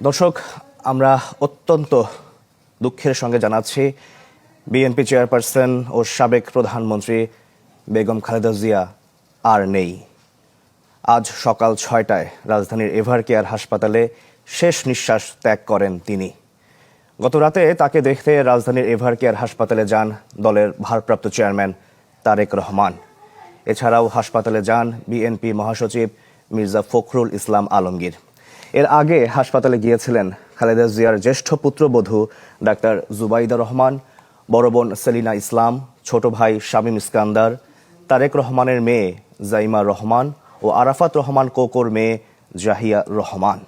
দর্শক, আমরা অত্যন্ত দুঃখের সঙ্গে জানাচ্ছি বিএনপি চেয়ারপারসন ও সাবেক প্রধানমন্ত্রী বেগম খালেদা জিয়া আর নেই। আজ সকাল ৬টায় রাজধানীর এভারকেয়ার হাসপাতালে শেষ নিঃশ্বাস ত্যাগ করেন তিনি। গত রাতে তাকে দেখতে রাজধানীর এভারকেয়ার হাসপাতালে যান দলের ভারপ্রাপ্ত চেয়ারম্যান তারেক রহমান। এছাড়াও হাসপাতালে যান বিএনপি মহাসচিব মির্জা ফখরুল ইসলাম আলমগীর। এর আগে হাসপাতালে গিয়েছিলেন খালেদা জিয়ার জ্যেষ্ঠ পুত্রবধূ ডাক্তার জুবাইদা রহমান, বড় বোন সেলিনা ইসলাম, ছোট ভাই শামীম ইস্কান্দার, তারেক রহমানের মেয়ে জাইমা রহমান ও আরাফাত রহমান কোকোর মেয়ে জাহিয়া রহমান।